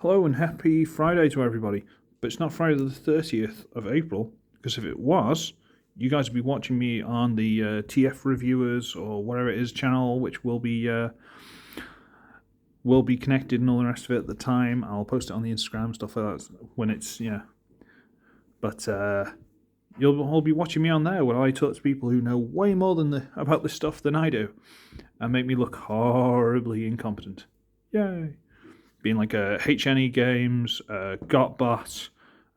Hello and happy Friday to everybody. But it's not Friday the 30th of April, because if it was, you guys would be watching me on the TF Reviewers or whatever it is channel, which will be connected and all the rest of it at the time. I'll post it on the Instagram, stuff like that, when it's, But you'll all be watching me on there when I talk to people who know way more about this stuff than I do and make me look horribly incompetent. Yay! Being like HNE Games, Gotbot,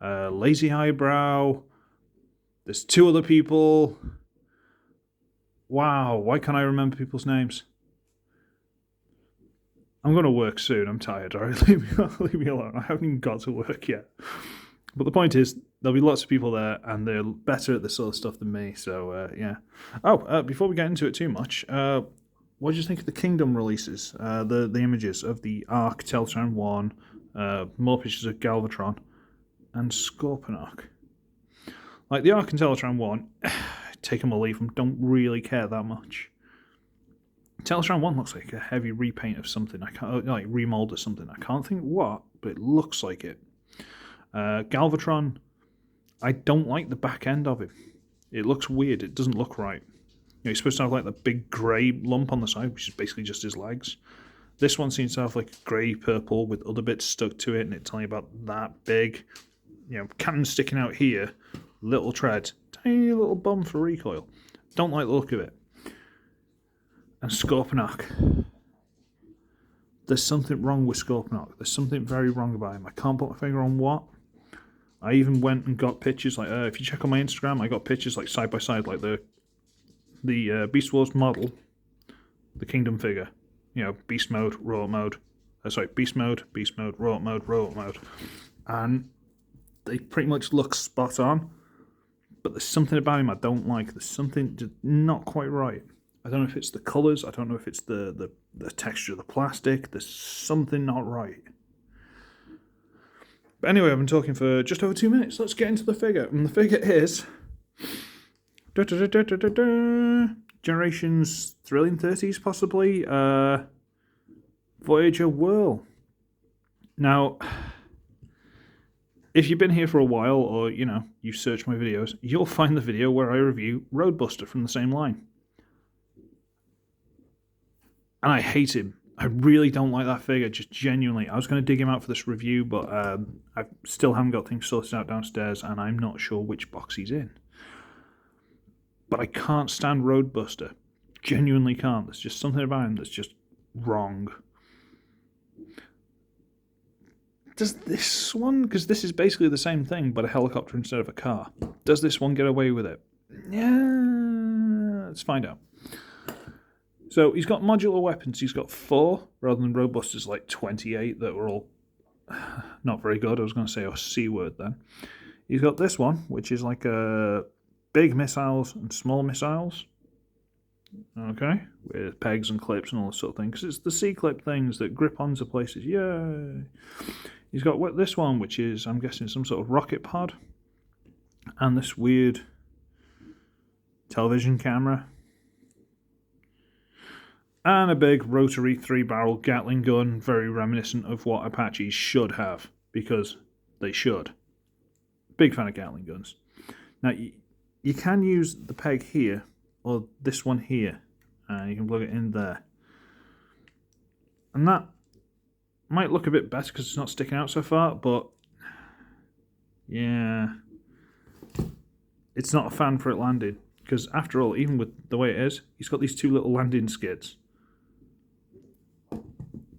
Lazy Eyebrow. There's two other people. Wow, why can't I remember people's names? I'm going to work soon. I'm tired. All right, leave me alone. I haven't even got to work yet. But the point is, there'll be lots of people there, and they're better at this sort of stuff than me. So, yeah. Oh, before we get into it too much, what did you think of the Kingdom releases? The images of the Ark, Teltran 1, more pictures of Galvatron, and Scorponok. Like, the Ark and Teltran 1, take them or leave them, don't really care that much. Teltran 1 looks like a heavy repaint of something. I can't, like, remold or something. I can't think what, but it looks like it. Galvatron, I don't like the back end of it. It looks weird. It doesn't look right. He's supposed to have like the big grey lump on the side, which is basically just his legs. This one seems to have like grey purple with other bits stuck to it, and it's only about that big. Cannon sticking out here, little tread, tiny little bum for recoil. Don't like the look of it. And Scorponok. There's something wrong with Scorponok. There's something very wrong about him. I can't put my finger on what. I even went and got pictures, like if you check on my Instagram, I got pictures like side by side, like the Beast Wars model, the Kingdom figure, Beast mode, Raw mode, Beast mode, Raw mode, and they pretty much look spot on, but there's something about him I don't like. There's something just not quite right. I don't know if it's the colours, I don't know if it's the texture of the plastic, there's something not right. But anyway, I've been talking for just over 2 minutes, let's get into the figure, and the figure is Generations Thrilling 30s, possibly. Voyager Whirl. Now, if you've been here for a while, or you search my videos, you'll find the video where I review Roadbuster from the same line. And I hate him. I really don't like that figure, just genuinely. I was going to dig him out for this review, but I still haven't got things sorted out downstairs, and I'm not sure which box he's in. But I can't stand Roadbuster. Genuinely can't. There's just something about him that's just wrong. Does this one, because this is basically the same thing, but a helicopter instead of a car, does this one get away with it? Yeah, let's find out. So he's got modular weapons. He's got 4, rather than Roadbuster's like 28 that were all not very good. I was going to say a C word then. He's got this one, which is like a big missiles and small missiles. Okay, with pegs and clips and all that sort of thing. Because it's the C-clip things that grip onto places. Yay! He's got this one, which is, I'm guessing, some sort of rocket pod. And this weird television camera. And a big rotary 3-barrel Gatling gun, very reminiscent of what Apaches should have. Because they should. Big fan of Gatling guns. Now, you can use the peg here, or this one here, and you can plug it in there. And that might look a bit better because it's not sticking out so far, but yeah, it's not a fan for it landing. Because after all, even with the way it is, he's got these 2 little landing skids.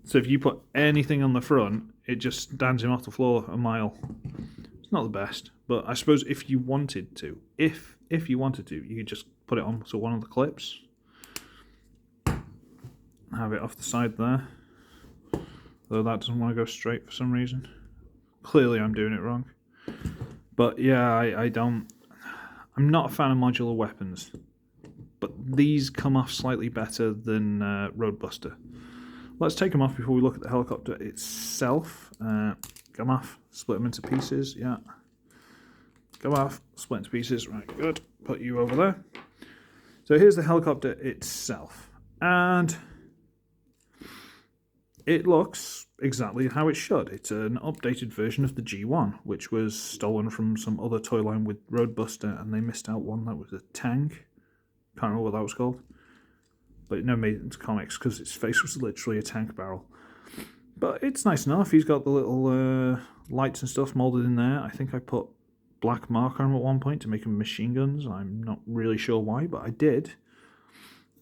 So if you put anything on the front, it just stands him off the floor a mile. It's not the best, but I suppose if you wanted to, if you wanted to, you could just put it on to one of the clips. Have it off the side there. Though that doesn't want to go straight for some reason. Clearly I'm doing it wrong. But yeah, I'm not a fan of modular weapons. But these come off slightly better than Roadbuster. Let's take them off before we look at the helicopter itself. Come off, split them into pieces, yeah. Come off, split into pieces, right, good. Put you over there. So here's the helicopter itself. And it looks exactly how it should. It's an updated version of the G1, which was stolen from some other toy line with Roadbuster, and they missed out one that was a tank. Can't remember what that was called. But it never made it into comics because its face was literally a tank barrel. But it's nice enough. He's got the little lights and stuff molded in there. I think I put black marker on him at one point to make him machine guns. I'm not really sure why, but I did.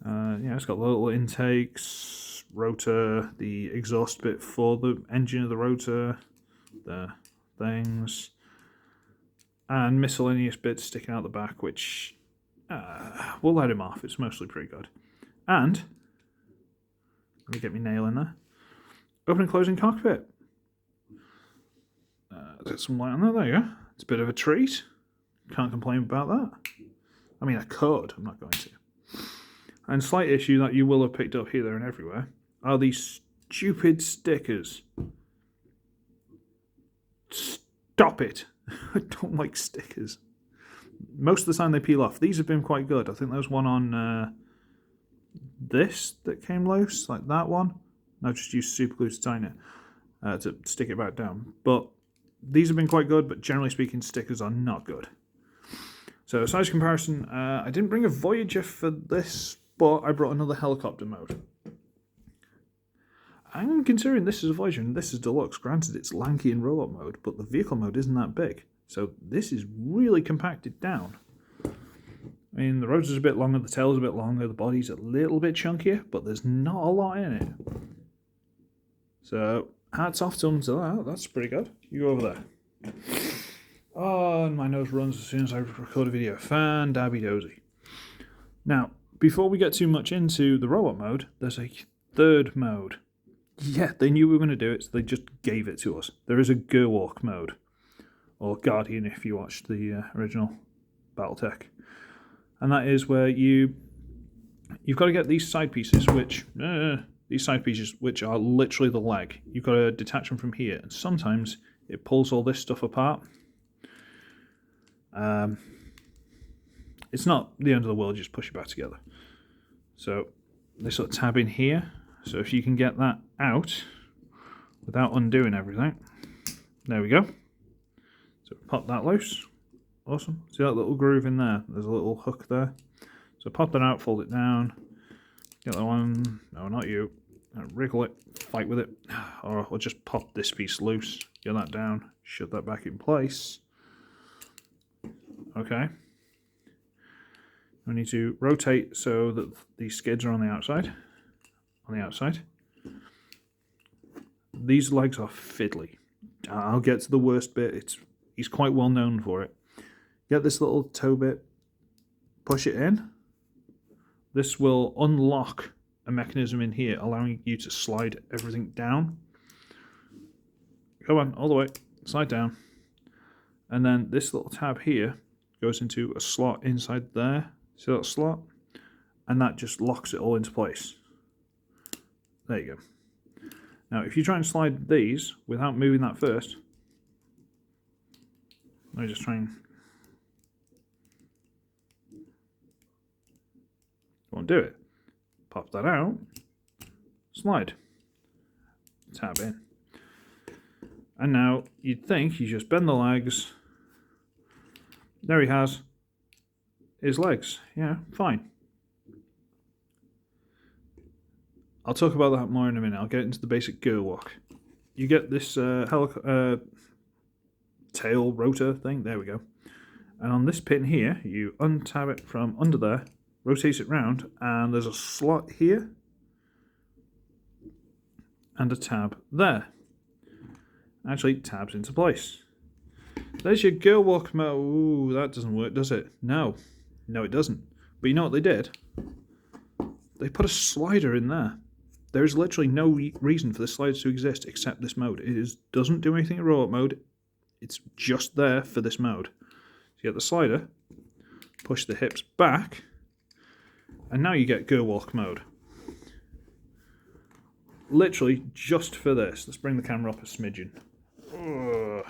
Yeah, it's got the little intakes, rotor, the exhaust bit for the engine of the rotor, the things, and miscellaneous bits sticking out the back, which we'll let him off. It's mostly pretty good. And, let me get my nail in there, open and closing cockpit. Get some light on there, there you go. It's a bit of a treat. Can't complain about that. I mean, I could, I'm not going to. And slight issue that you will have picked up here, there, and everywhere are these stupid stickers. Stop it. I don't like stickers. Most of the time they peel off. These have been quite good. I think there was one on this that came loose, like that one. I just used super glue to tighten it, to stick it back down. But these have been quite good, but generally speaking, stickers are not good. So, size comparison, I didn't bring a Voyager for this, but I brought another helicopter mode. I'm considering this is a Voyager and this is deluxe. Granted, it's lanky in robot mode, but the vehicle mode isn't that big. So this is really compacted down. I mean, the rotor's a bit longer, the tail's a bit longer, the body's a little bit chunkier, but there's not a lot in it. So, hats off to them to that. That's pretty good. You go over there. Oh, and my nose runs as soon as I record a video. Fan-dabby-dozy. Now, before we get too much into the robot mode, there's a third mode. Yeah, they knew we were going to do it, so they just gave it to us. There is a Gerwalk mode. Or Guardian if you watched the original Battletech. And that is where you've got to get these side pieces, which are literally the leg. You've got to detach them from here, and sometimes it pulls all this stuff apart. It's not the end of the world, just push it back together. So this little tab in here, so if you can get that out without undoing everything, there we go. So pop that loose. Awesome. See that little groove in there? There's a little hook there. So pop that out, fold it down. Get that one. No, not you. Wriggle it. Fight with it. Or I'll just pop this piece loose. Get that down. Shut that back in place. Okay. We need to rotate so that the skids are on the outside. On the outside. These legs are fiddly. I'll get to the worst bit. He's quite well known for it. Get this little toe bit, push it in. This will unlock a mechanism in here, allowing you to slide everything down. Come on, all the way, slide down. And then this little tab here goes into a slot inside there. See that slot? And that just locks it all into place. There you go. Now, if you try and slide these without moving that first, let me just try and... Won't do it. Pop that out. Slide. Tab in. And now, you'd think you just bend the legs. There he has his legs. Yeah, fine. I'll talk about that more in a minute. I'll get into the basic Gerwalk. You get this tail rotor thing. There we go. And on this pin here, you untab it from under there, rotate it round, and there's a slot here and a tab there. Actually, tabs into place. There's your Gerwalk mode. Ooh, that doesn't work, does it? No. No, it doesn't. But you know what they did? They put a slider in there. There is literally no reason for the sliders to exist except this mode. It doesn't do anything in robot mode. It's just there for this mode. So you get the slider, push the hips back, and now you get Gerwalk mode. Literally just for this. Let's bring the camera up a smidgen. Ugh.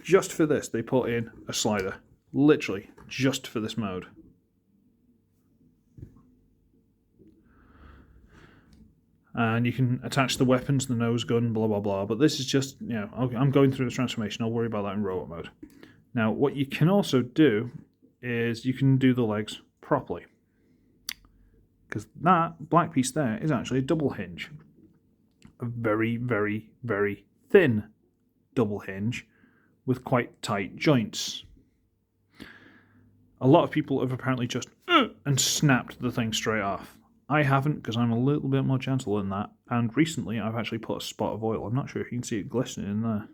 Just for this, they put in a slider. Literally just for this mode. And you can attach the weapon to the nose gun, blah, blah, blah. But this is just, you know, I'm going through the transformation. I'll worry about that in robot mode. Now, what you can also do is you can do the legs properly. Because that black piece there is actually a double hinge. A very, very, very thin double hinge with quite tight joints. A lot of people have apparently just and snapped the thing straight off. I haven't, because I'm a little bit more gentle than that. And recently I've actually put a spot of oil. I'm not sure if you can see it glistening in there.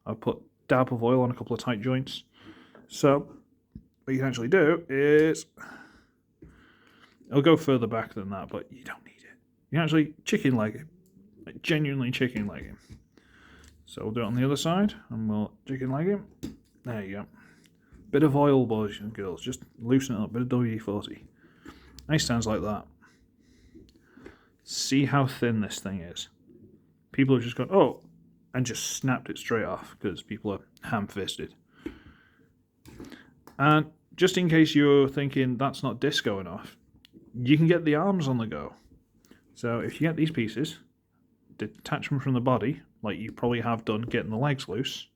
I've put a dab of oil on a couple of tight joints. So what you can actually do is, it'll go further back than that, but you don't need it. You can actually chicken leg it. Like genuinely chicken leg him. So we'll do it on the other side, and we'll chicken leg him. There you go. Bit of oil, boys and girls. Just loosen it up. Bit of WD-40. Nice sounds like that. See how thin this thing is. People have just gone, oh, and just snapped it straight off because people are ham-fisted. And just in case you're thinking that's not disco enough, you can get the arms on the go. So if you get these pieces, detach them from the body, like you probably have done getting the legs loose,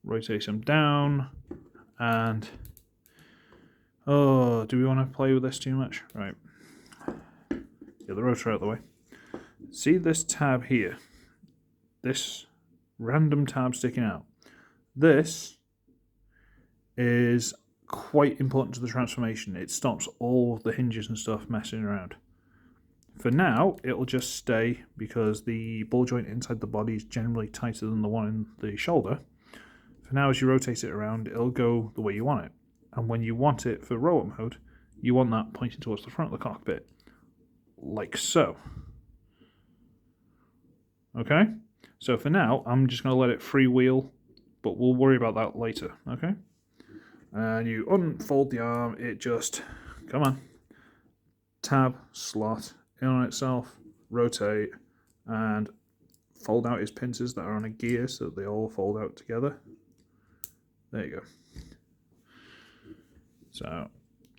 rotate them down, and oh, do we want to play with this too much? Right. Get the rotor out of the way. See this tab here? This random tab sticking out. This is quite important to the transformation. It stops all the hinges and stuff messing around. For now, it'll just stay because the ball joint inside the body is generally tighter than the one in the shoulder. For now, as you rotate it around, it'll go the way you want it. And when you want it for robot mode, you want that pointing towards the front of the cockpit. Like so. Okay? So for now, I'm just going to let it freewheel, but we'll worry about that later. Okay? And you unfold the arm, it just, come on, tab, slot, in on itself, rotate, and fold out his pincers that are on a gear so that they all fold out together. There you go. So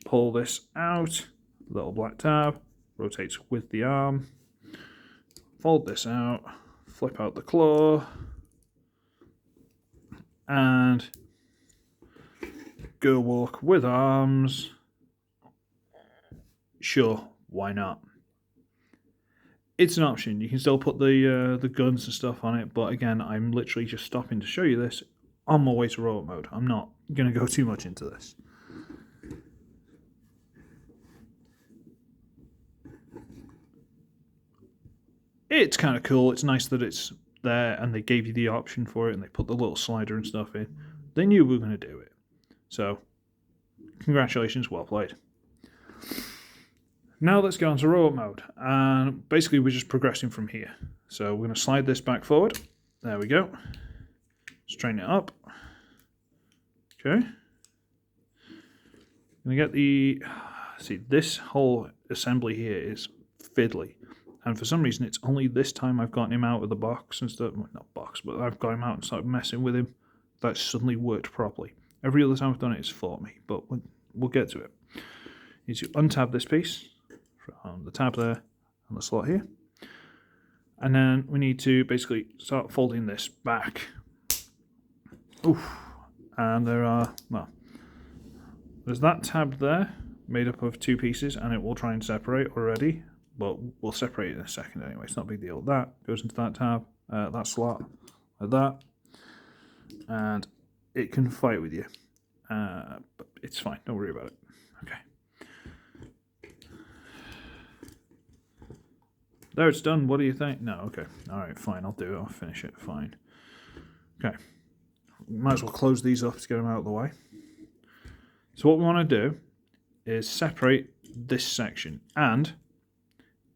pull this out, little black tab, rotates with the arm, fold this out, flip out the claw, and go walk with arms. Sure, why not? It's an option. You can still put the guns and stuff on it, but again, I'm literally just stopping to show you this on my way to robot mode. I'm not going to go too much into this. It's kind of cool. It's nice that it's there and they gave you the option for it and they put the little slider and stuff in. They knew we were going to do it. So, congratulations, well played. Now let's go on to robot mode. And basically we're just progressing from here. So we're going to slide this back forward. There we go. Straighten it up. Okay. I'm going to get the... See, this whole assembly here is fiddly. And for some reason, it's only this time I've gotten him out of the box and stuff. Well, not box, but I've got him out and started messing with him. That suddenly worked properly. Every other time I've done it, it's fought me. But we'll get to it. You need to untab this piece from the tab there and the slot here. And then we need to basically start folding this back. Oof. And there's that tab there, made up of two pieces, and it will try and separate already. But we'll separate it in a second anyway. It's not a big deal. That goes into that tab, that slot, like that. And it can fight with you. But it's fine. Don't worry about it. Okay. There, it's done. What do you think? No, okay. All right, fine. I'll do it. I'll finish it. Fine. Okay. Might as well close these off to get them out of the way. So what we want to do is separate this section. And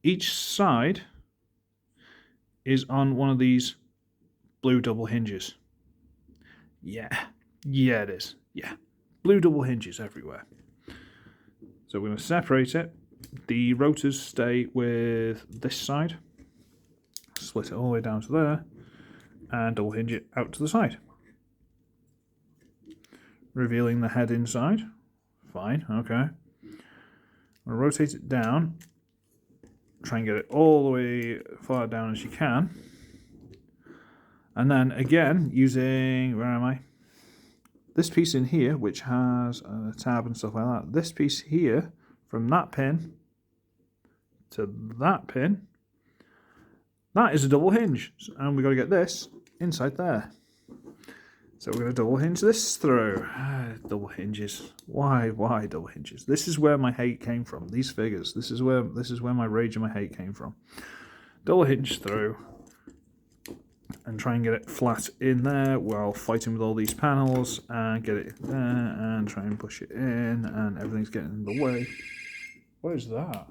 each side is on one of these blue double hinges. Yeah, it is. Yeah, blue double hinges everywhere. So we're going to separate it. The rotors stay with this side. Split it all the way down to there. And double hinge it out to the side. Revealing the head inside. Fine, okay. I'll rotate it down. try and get it all the way far down as you can. And then again, using, where am I? This piece in here, which has a tab and stuff like that. This piece here, from that pin to that pin, that is a double hinge. And we've got to get this inside there. So we're going to double hinge this through. Double hinges. Why double hinges? This is where my hate came from. These figures. This is where my rage and my hate came from. Double hinge through. And try and get it flat in there while fighting with all these panels, and get it there and try and push it in, and everything's getting in the way. What is that?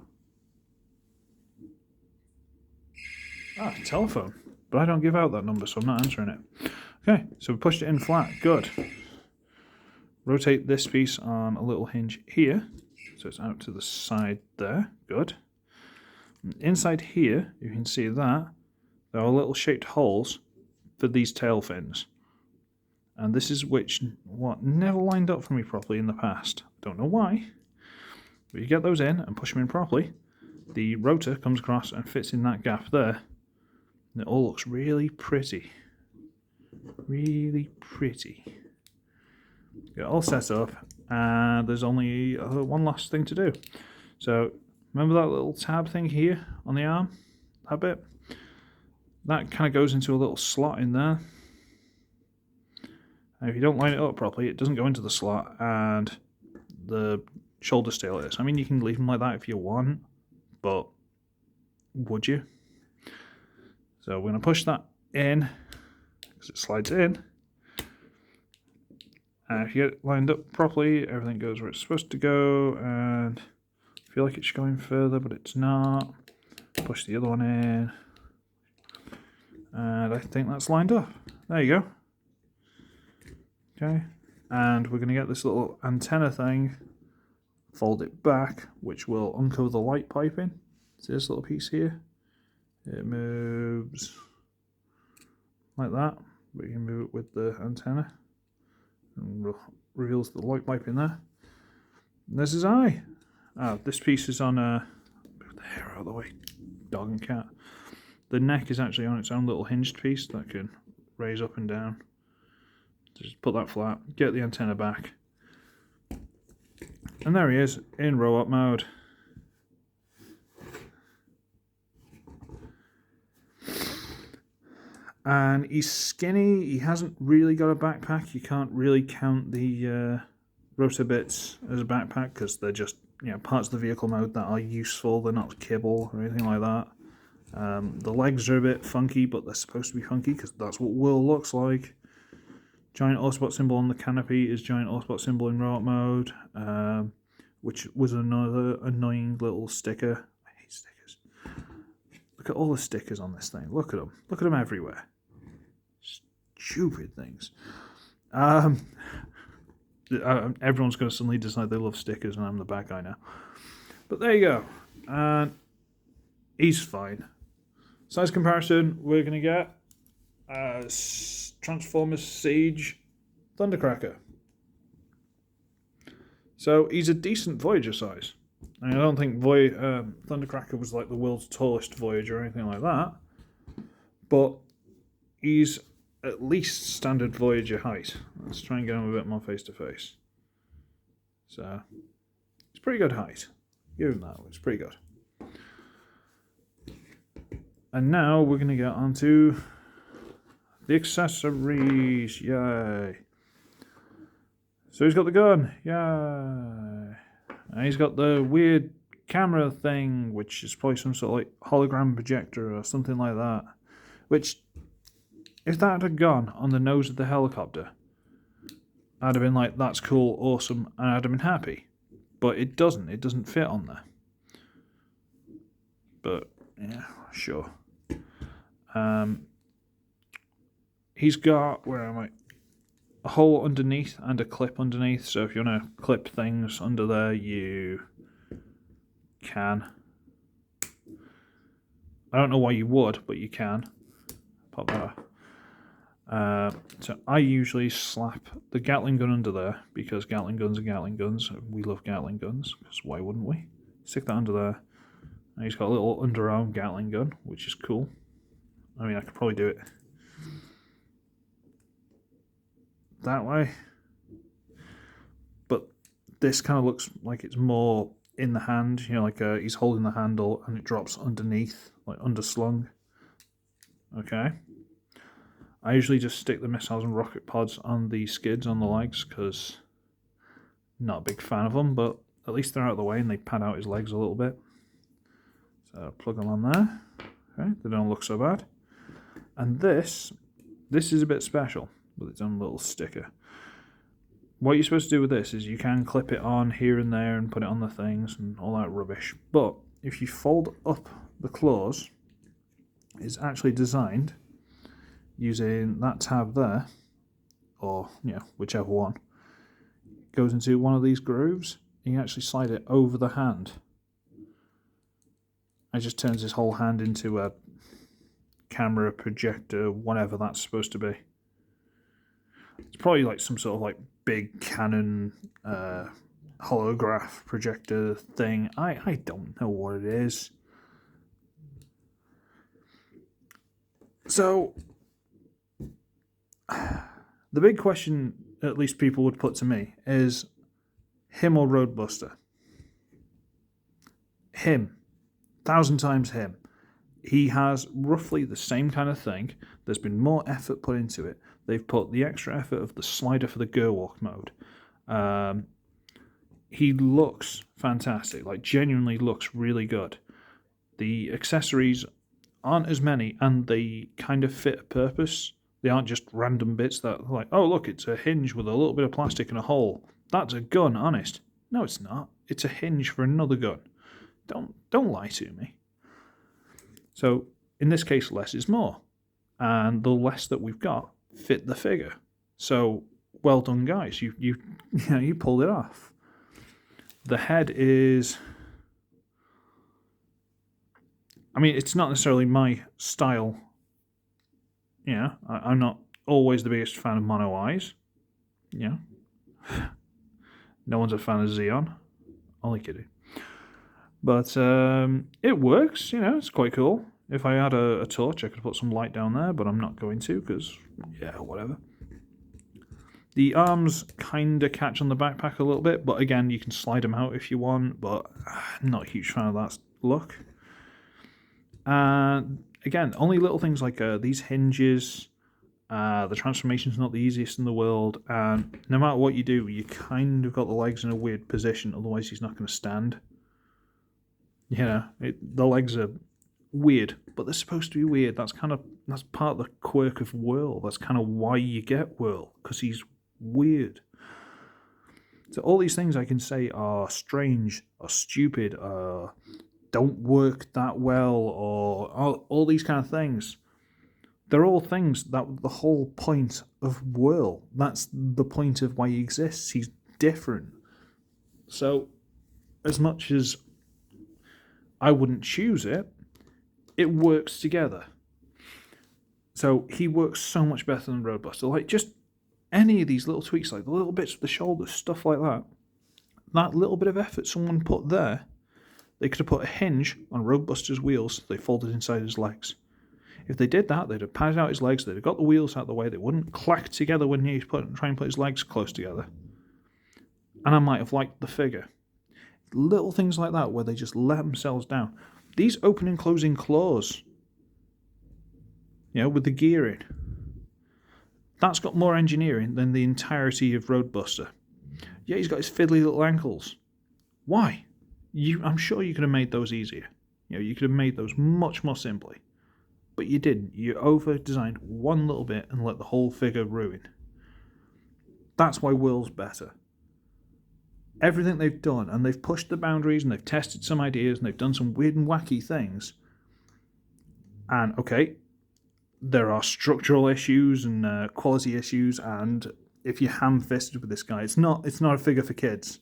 Ah, telephone. But I don't give out that number, so I'm not answering it. Okay, so we pushed it in flat. Good. Rotate this piece on a little hinge here, so it's out to the side there. Good. And inside here, you can see that there are little shaped holes for these tail fins. And this is what never lined up for me properly in the past. Don't know why. But you get those in and push them in properly. The rotor comes across and fits in that gap there. And it all looks really pretty. Really pretty. Get it all set up, and there's only one last thing to do. So remember that little tab thing here on the arm? That bit? That kind of goes into a little slot in there. And if you don't line it up properly, it doesn't go into the slot, and the shoulder stay like this. I mean, you can leave them like that if you want, but would you? So we're going to push that in, because it slides in. And if you get it lined up properly, everything goes where it's supposed to go, and I feel like it's going further, but it's not. Push the other one in. And I think that's lined up. There you go. Okay. And we're going to get this little antenna thing, fold it back, which will uncover the light piping. See this little piece here? It moves like that. We can move it with the antenna. And reveals the light pipe in there. And this is eye. This piece is on move the hair out of the way. Dog and cat. The neck is actually on its own little hinged piece that can raise up and down. Just put that flat, get the antenna back. And there he is in row up mode. And he's skinny, he hasn't really got a backpack. You can't really count the rotor bits as a backpack because they're just parts of the vehicle mode that are useful. They're not kibble or anything like that. The legs are a bit funky, but they're supposed to be funky because that's what Whirl looks like. Giant Autobot symbol on the canopy is giant Autobot symbol in row up mode, which was another annoying little sticker. I hate stickers. Look at all the stickers on this thing. Look at them. Look at them everywhere. Stupid things. Everyone's going to suddenly decide they love stickers, and I'm the bad guy now. But there you go. And he's fine. Size comparison, we're going to get Transformers Siege Thundercracker. So he's a decent Voyager size. I mean, I don't think Thundercracker was like the world's tallest Voyager or anything like that, but he's at least standard Voyager height. Let's try and get him a bit more face to face. So it's pretty good height. Give him that. It's pretty good. And now we're going to get onto the accessories. Yay. So he's got the gun. Yay. And he's got the weird camera thing, which is probably some sort of like hologram projector or something like that. Which, if that had gone on the nose of the helicopter, I'd have been like, that's cool, awesome, and I'd have been happy. But it doesn't. It doesn't fit on there. But, yeah, sure. He's got, where am I? A hole underneath and a clip underneath. So if you want to clip things under there, you can. I don't know why you would, but you can. Pop that off. So I usually slap the Gatling gun under there because Gatling guns are Gatling guns. We love Gatling guns, because why wouldn't we? Stick that under there And he's got a little underarm Gatling gun, which is cool. I mean, I could probably do it that way. But this kind of looks like it's more in the hand, you know, like he's holding the handle and it drops underneath, like underslung. Okay. I usually just stick the missiles and rocket pods on the skids on the legs because I'm not a big fan of them, but at least they're out of the way and they pad out his legs a little bit. So plug them on there. Okay, they don't look so bad. And this is a bit special with its own little sticker. What you're supposed to do with this is you can clip it on here and there and put it on the things and all that rubbish. But if you fold up the claws, it's actually designed using that tab there, or whichever one, goes into one of these grooves. And you actually slide it over the hand. It just turns this whole hand into a camera, projector, whatever that's supposed to be. It's probably like some sort of like big Canon holograph projector thing. I don't know what it is. So the big question, at least people would put to me, is him or Roadbuster? Him. 1,000 times him. He has roughly the same kind of thing. There's been more effort put into it. They've put the extra effort of the slider for the Gerwalk mode. He looks fantastic, like genuinely looks really good. The accessories aren't as many and they kind of fit a purpose. They aren't just random bits that are like, oh look, it's a hinge with a little bit of plastic and a hole. That's a gun, honest. No, it's not. It's a hinge for another gun. Don't lie to me. So in this case, less is more. And the less that we've got fit the figure. So well done, guys. You pulled it off. The head is, I mean, it's not necessarily my style. Yeah, I'm not always the biggest fan of mono eyes. Yeah. No one's a fan of Xeon. Only kidding. But it works, it's quite cool. If I had a torch, I could put some light down there, but I'm not going to because, whatever. The arms kind of catch on the backpack a little bit, but again, you can slide them out if you want, but I'm not a huge fan of that look. Again, only little things like these hinges, the transformation's not the easiest in the world, and no matter what you do, you kind of got the legs in a weird position, otherwise he's not going to stand. The legs are weird, but they're supposed to be weird. That's part of the quirk of Whirl. That's kind of why you get Whirl, because he's weird. So all these things I can say are strange, are stupid, don't work that well, or all these kind of things. They're all things that the whole point of Whirl. That's the point of why he exists. He's different. So as much as I wouldn't choose it, it works together. So he works so much better than Roadbuster. Like, just any of these little tweaks, like the little bits of the shoulders, stuff like that, that little bit of effort someone put there, they could have put a hinge on Roadbuster's wheels, they folded inside his legs. If they did that, they'd have padded out his legs, they'd have got the wheels out of the way, they wouldn't clack together when he's trying to put his legs close together. And I might have liked the figure. Little things like that where they just let themselves down. These open and closing claws, with the gearing, that's got more engineering than the entirety of Roadbuster. Yeah, he's got his fiddly little ankles. Why? I'm sure you could have made those easier. You could have made those much more simply. But you didn't. You over-designed one little bit and let the whole figure ruin. That's why Whirl's better. Everything they've done, and they've pushed the boundaries, and they've tested some ideas, and they've done some weird and wacky things. And, okay, there are structural issues and quality issues, and if you're ham-fisted with this guy, it's not a figure for kids.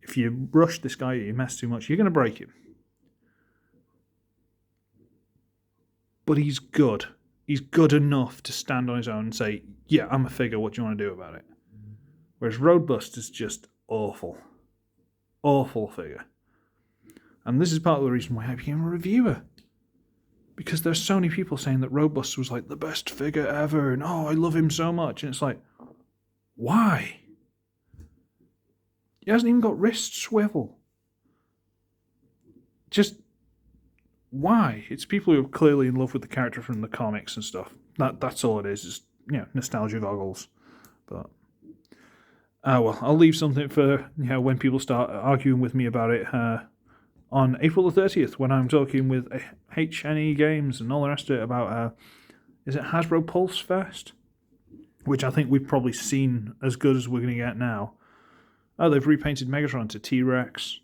If you rush this guy, you mess too much, you're going to break him. But he's good. He's good enough to stand on his own and say, yeah, I'm a figure, what do you want to do about it? Whereas Roadbuster's just awful. Awful figure. And this is part of the reason why I became a reviewer. Because there's so many people saying that Roadbuster was like the best figure ever, and oh, I love him so much. And it's like, why? He hasn't even got wrist swivel. Just why? It's people who are clearly in love with the character from the comics and stuff. That's all it is nostalgia goggles. But well, I'll leave something for when people start arguing with me about it on April the 30th, when I'm talking with HNE Games and all the rest of it about is it Hasbro Pulse Fest, which I think we've probably seen as good as we're going to get now. Oh, they've repainted Megatron to T-Rex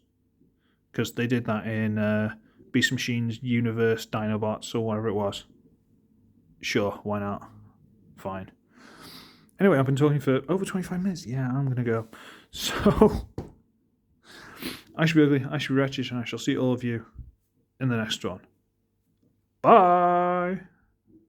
because they did that in Beast Machines Universe Dinobots or whatever it was. Sure, why not? Fine. Anyway, I've been talking for over 25 minutes. Yeah, I'm going to go. So, I should be ugly, I should be wretched, and I shall see all of you in the next one. Bye!